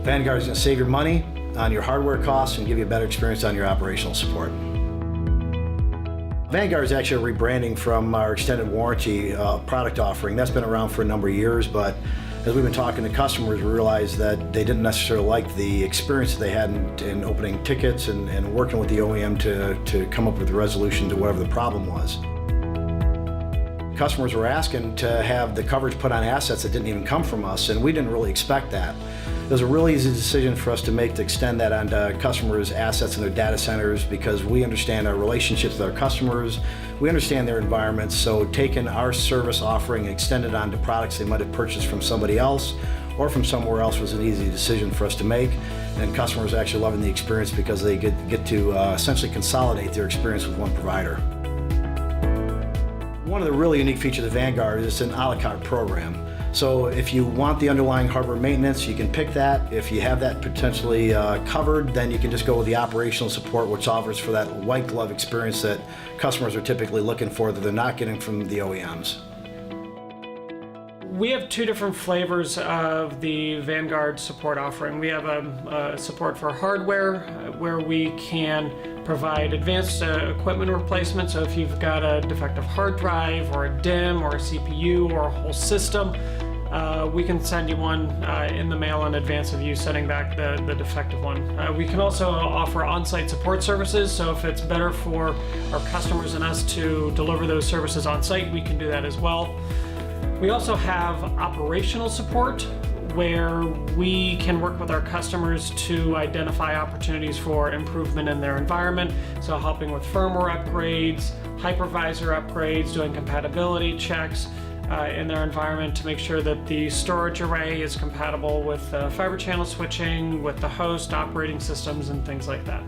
Vanguard is going to save your money on your hardware costs and give you a better experience on your operational support. Vanguard is actually a rebranding from our extended warranty product offering. That's been around for a number of years, but as we've been talking to customers, we realized that they didn't necessarily like the experience that they had in opening tickets and working with the OEM to come up with a resolution to whatever the problem was. Customers were asking to have the coverage put on assets that didn't even come from us, and we didn't really expect that. It was a really easy decision for us to make to extend that onto customers' assets in their data centers because we understand our relationships with our customers, we understand their environments, so taking our service offering and extending it onto products they might have purchased from somebody else or from somewhere else was an easy decision for us to make, and customers are actually loving the experience because they get to essentially consolidate their experience with one provider. One of the really unique features of Vanguard is it's an a la carte program. So if you want the underlying hardware maintenance, you can pick that. If you have that potentially covered, then you can just go with the operational support, which offers for that white glove experience that customers are typically looking for that they're not getting from the OEMs. We have two different flavors of the Vanguard support offering. We have a support for hardware where we can provide advanced equipment replacement. So if you've got a defective hard drive or a DIMM or a CPU or a whole system, we can send you one in the mail in advance of you sending back the defective one. We can also offer on-site support services, so if it's better for our customers and us to deliver those services on-site, we can do that as well. We also have operational support where we can work with our customers to identify opportunities for improvement in their environment. So helping with firmware upgrades, hypervisor upgrades, doing compatibility checks in their environment to make sure that the storage array is compatible with fiber channel switching, with the host operating systems and things like that.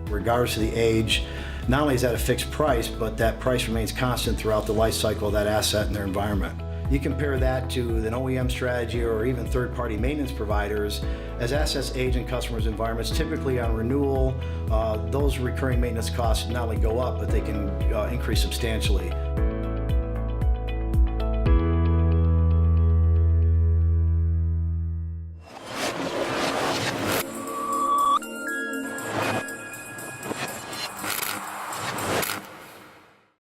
Regardless of the age, not only is that a fixed price, but that price remains constant throughout the life cycle of that asset and their environment. You compare that to an OEM strategy or even third-party maintenance providers. As assets age in customers' environments, typically on renewal, those recurring maintenance costs not only go up, but they can increase substantially.